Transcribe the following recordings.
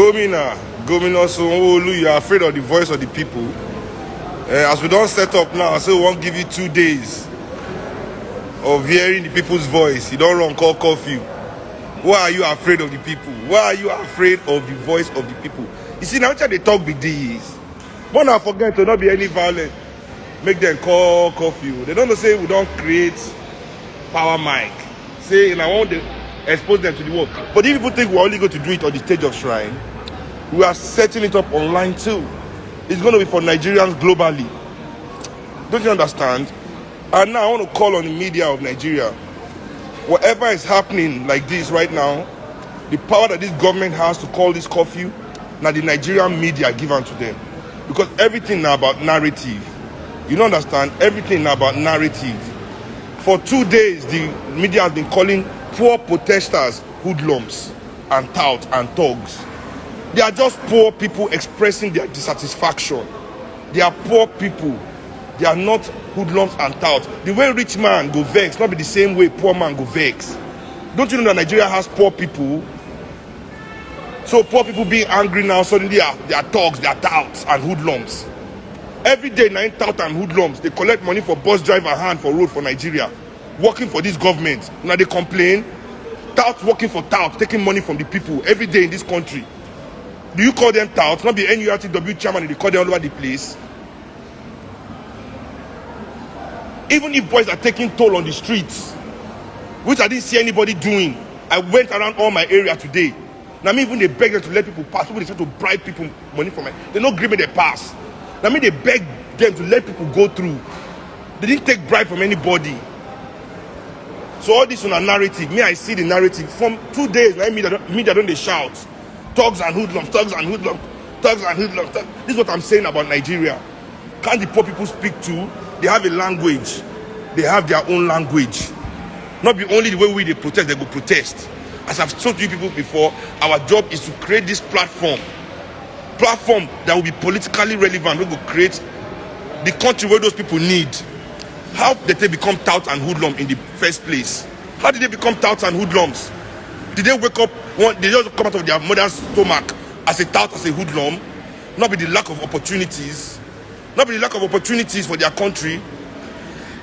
Gomina Sanwo-Olu, you are afraid of the voice of the people. As we don't set up now, so we won't give you 2 days of hearing the people's voice. You don't run call curfew. Why are you afraid of the people? Why are you afraid of the voice of the people? You see, now they talk with these. One I forget to not be any violent. Make them call curfew. They don't say we don't create power mic. Say, and I want to expose them to the world. But if people think we're only going to do it on the stage of Shrine, we are setting it up online too. It's going to be for Nigerians globally. Don't you understand? And now I want to call on the media of Nigeria. Whatever is happening like this right now, the power that this government has to call this curfew, now the Nigerian media given to them. Because everything now about narrative. You don't understand? Everything now about narrative. For 2 days, the media has been calling poor protesters hoodlums and touts and thugs. They are just poor people expressing their dissatisfaction. They are poor people. They are not hoodlums and touts. The way rich man go vex, not be the same way poor man go vex. Don't you know that Nigeria has poor people? So poor people being angry now, suddenly they are thugs, they are touts and hoodlums. Every day, 9,000 and hoodlums, they collect money for bus driver hand for road for Nigeria, working for this government. Now they complain, touts working for touts, taking money from the people every day in this country. Do you call them touts? Not the NURTW chairman, they call them all over the place. Even if boys are taking toll on the streets, which I didn't see anybody doing, I went around all my area today. Now me even they beg them to let people pass. People they try to bribe people money from it. They don't give me the pass. Now me they beg them to let people go through. They didn't take bribe from anybody. So all this on a narrative. Me I see the narrative from 2 days. Like media don't they shout, thugs and hoodlums, thugs and hoodlums, thugs and hoodlums. This is what I'm saying about Nigeria. Can't the poor people speak too? They have a language. They have their own language. Not be only the way they protest, they go protest. As I've told you people before, our job is to create this platform that will be politically relevant. We will create the country where those people need. How did they become touts and hoodlums in the first place? How did they become touts and hoodlums? Did they wake up, they just come out of their mother's stomach as a tout, as a hoodlum? Not be the lack of opportunities. Not be the lack of opportunities for their country.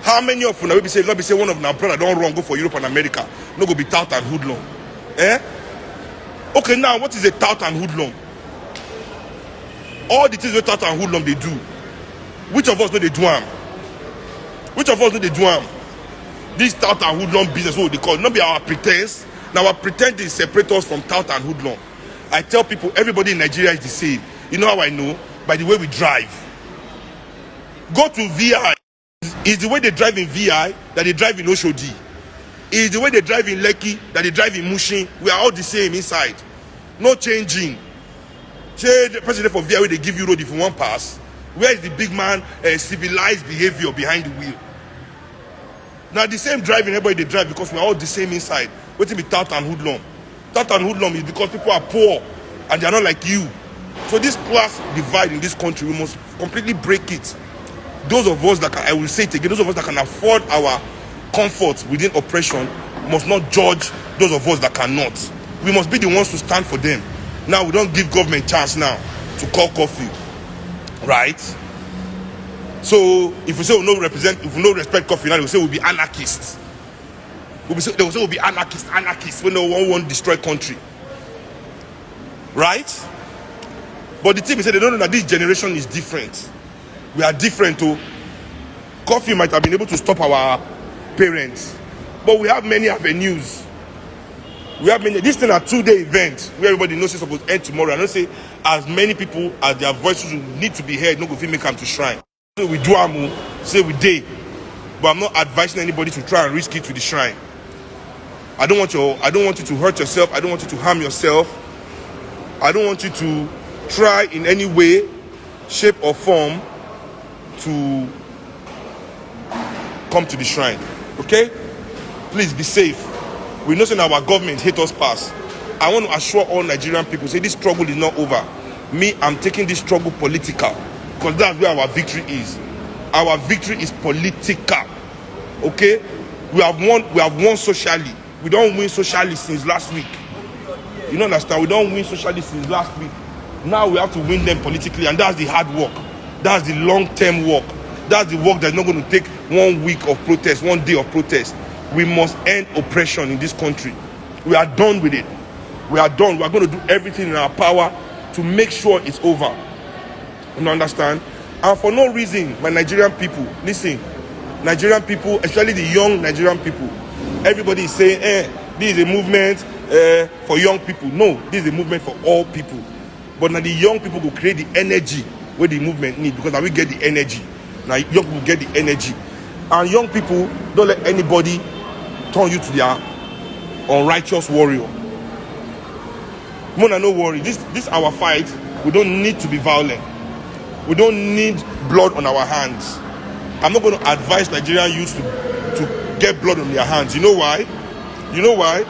How many of you now be say, not be say one of our brother don't run, go for Europe and America, no go be tout and hoodlum? Okay, now what is a tout and hoodlum? All the things that tout and hoodlum they do, which of us know they do them? Which of us know they do them? This tout and hoodlum business, what they call it, not be our pretense. Now our pretense is separate us from tout and hoodlum. I tell people everybody in Nigeria is the same. You know how I know? By the way we drive. Go to VI. It's the way they drive in VI that they drive in Oshodi. It's the way they drive in Lekki that they drive in Mushin. We are all the same inside. No changing. Say the president for VI, they give you road if you want pass. Where is the big man civilized behavior behind the wheel? Now the same driving, everybody they drive because we are all the same inside. What be tout and hoodlum? Tout and hoodlum is because people are poor and they are not like you. So this class divide in this country, we must completely break it. Those of us that can, I will say it again, those of us that can afford our comfort within oppression must not judge those of us that cannot. We must be the ones to stand for them. Now we don't give government chance now to call curfew, right? So if we say we no represent, if we no respect curfew, now they will say we'll be anarchists. They will say we'll be anarchists when no one won't destroy country, right? But the thing is that they don't know that this generation is different. We are different too. Curfew might have been able to stop our parents, but we have many avenues. We have many. This thing a 2-day event where everybody knows it's supposed to end tomorrow. I don't say as many people as their voices need to be heard. No go fit make them to shrine. So we do amu, say we day, but I'm not advising anybody to try and risk it to the shrine. I don't want you to hurt yourself. I don't want you to harm yourself. I don't want you to try in any way, shape or form to come to the shrine. Okay? Please be safe. We know that our government hate us pass. I want to assure all Nigerian people, say this struggle is not over. Me, I'm taking this struggle political, because that's where our victory is. Our victory is political. Okay? We have won socially. We don't win socially since last week. You don't understand? We don't win socially since last week. Now we have to win them politically, and that's the hard work. That's the long-term work. That's the work that's not going to take 1 week of protest, 1 day of protest. We must end oppression in this country. We are done with it. We are done. We are going to do everything in our power to make sure it's over. You understand? And for no reason, my Nigerian people, listen, Nigerian people, especially the young Nigerian people, everybody is saying, this is a movement for young people. No, this is a movement for all people. But now the young people will create the energy where the movement needs, because now we get the energy. Now young people get the energy. And young people, don't let anybody turn you to their unrighteous warrior. Mona, no worry. This our fight. We don't need to be violent. We don't need blood on our hands. I'm not going to advise Nigerian youth to get blood on their hands. You know why? You know why?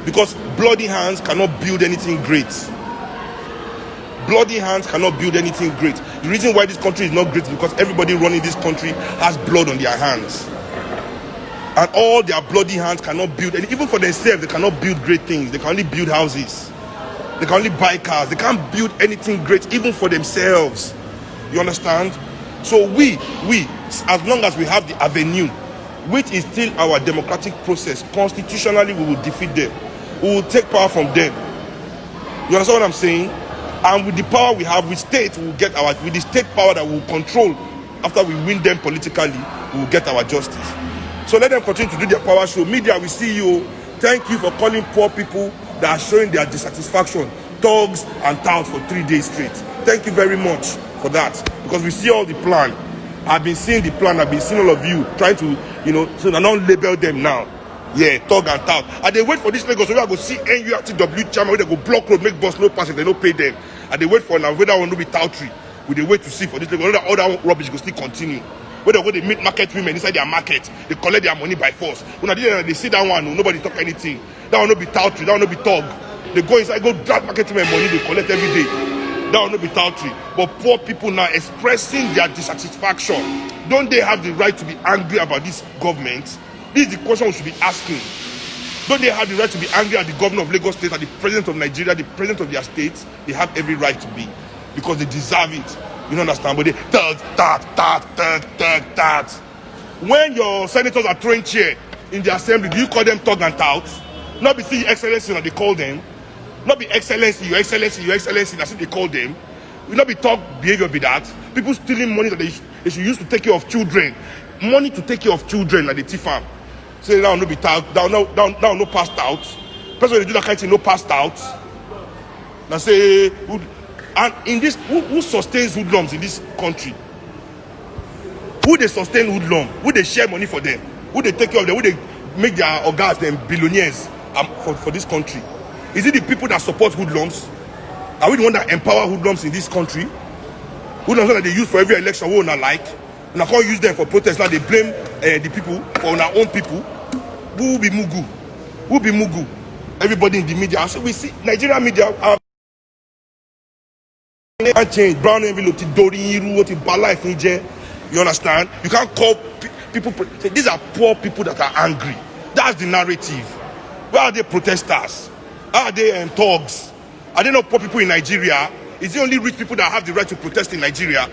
Because bloody hands cannot build anything great. Bloody hands cannot build anything great. The reason why this country is not great is because everybody running this country has blood on their hands. And all their bloody hands cannot build, and even for themselves, they cannot build great things. They can only build houses. They can only buy cars. They can't build anything great, even for themselves. You understand? So we, as long as we have the avenue, which is still our democratic process, constitutionally we will defeat them. We will take power from them. You understand what I'm saying? And with the power we have, with state, we will get our, with the state power that we will control, after we win them politically, we will get our justice. So let them continue to do their power show. Media, we see you. Thank you for calling poor people that are showing their dissatisfaction thugs and touts for 3 days straight. Thank you very much for that, because we see all the plan. I've been seeing the plan. I've been seeing all of you trying to, so I don't label them now. Yeah, thug and tout. And they wait for this Lagos, so we are going to see NURTW chairman, where they go block road, make bus no pass if they don't pay them. And they wait for now, whether one will be toutery. We they wait to see for this Lagos, other rubbish will still continue. When they go, they meet market women inside their market, they collect their money by force. When they see that one, nobody talk anything. That one not be toutery, that one not be thug. They go inside, go drag market women money, they collect every day. That will not be toutery. But poor people now expressing their dissatisfaction. Don't they have the right to be angry about this government? This is the question we should be asking. Don't they have the right to be angry at the governor of Lagos State, at the president of Nigeria, the president of their states? They have every right to be, because they deserve it. You don't understand? But they thug. When your senators are throwing chair in the assembly, do you call them thug and touts? Not be see excellency that they call them. Not be excellency, your excellency, that's what they call them. Will not be thug behavior be that. People stealing money that they should use to take care of children. Money to take care of children like the TFAM. Say now no be thug, now no passed out. Person they do that kind of thing, no passed out. Now say and in this, who sustains hoodlums in this country? Who they sustain hoodlum? Who they share money for them? Who they take care of them? Who they make their organs them billionaires for this country? Is it the people that support hoodlums? Are we the one that empower hoodlums in this country? Hoodlums that they use for every election, we not like. And I can't use them for protest. Now they blame the people for our own people. Who be Mugu? Who be Mugu? Everybody in the media. So we see Nigerian media change. Brown envelope, you understand? You can't call people. These are poor people that are angry. That's the narrative. Where are they protesters? Are they thugs? Are they not poor people in Nigeria? Is it only rich people that have the right to protest in Nigeria?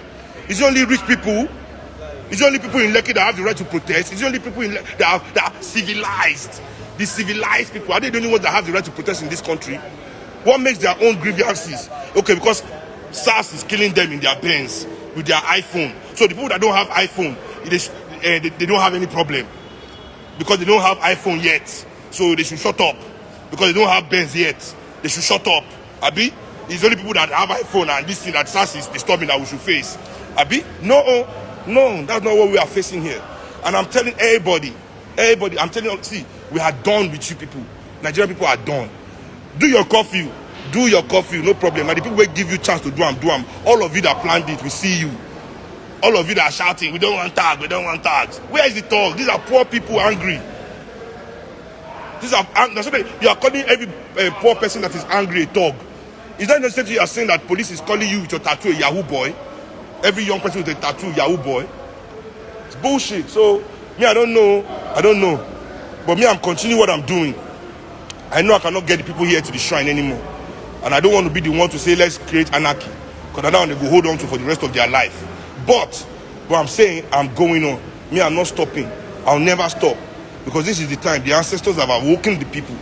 Is it only rich people? Is it only people in Lekki that have the right to protest? Is it only people that are civilized? The civilized people, are they the only ones that have the right to protest in this country? What makes their own grievances? Okay, because SARS is killing them in their Benz with their iPhone. So the people that don't have iPhone, they don't have any problem. Because they don't have iPhone yet. So they should shut up. Because they don't have Benz yet. They should shut up. Abi? It's only people that have iPhone and this thing that SARS is disturbing that we should face. Abi? No, that's not what we are facing here. And I'm telling everybody, I'm telling you, see, we are done with you people. Nigerian people are done. Do your curfew, no problem. And the people will give you chance to do them. All of you that planned it, we see you. All of you that are shouting, we don't want tags. Where is the talk? These are poor people angry. You are calling every poor person that is angry a thug. Is that necessary you are saying that police is calling you with your tattoo a Yahoo boy? Every young person with a tattoo, Yahoo boy. It's bullshit. So, me, I don't know. But me, I'm continuing what I'm doing. I know I cannot get the people here to the shrine anymore. And I don't want to be the one to say, let's create anarchy. Because I don't want to go hold on to for the rest of their life. But what I'm saying, I'm going on. Me, I'm not stopping. I'll never stop. Because this is the time. The ancestors have awoken the people.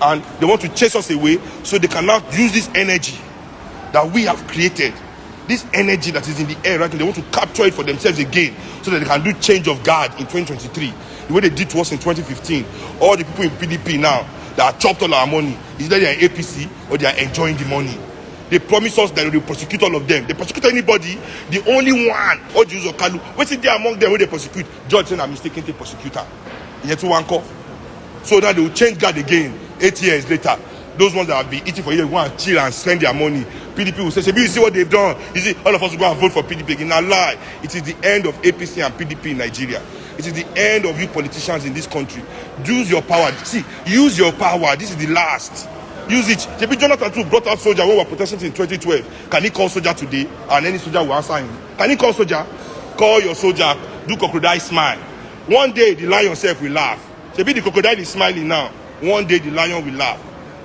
And they want to chase us away so they can now use this energy that we have created. This energy that is in the air right now, they want to capture it for themselves again so that they can do change of guard in 2023. The way they did to us in 2015. All the people in PDP now that have chopped all our money, either they are in APC or they are enjoying the money. They promise us that they will prosecute all of them. They prosecute anybody. The only one, all Jews of Kalu, what's it there among them when they prosecute? Judge saying I'm mistaken to prosecutor. So now they will change guard again 8 years later. Those ones that have been eating for years want to chill and spend their money. PDP will say, you see what they've done? You see, all of us will go and vote for PDP again. Now lie. It is the end of APC and PDP in Nigeria. It is the end of you politicians in this country. Use your power. See, use your power. This is the last. Use it. JP Jonathan too brought out soldier when we were protesting in 2012. Can he call soldier today? And any soldier will answer him. Can he call soldier? Call your soldier. Do crocodile smile. One day the lion self will laugh. JP the crocodile is smiling now. One day the lion will laugh.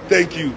Thank you.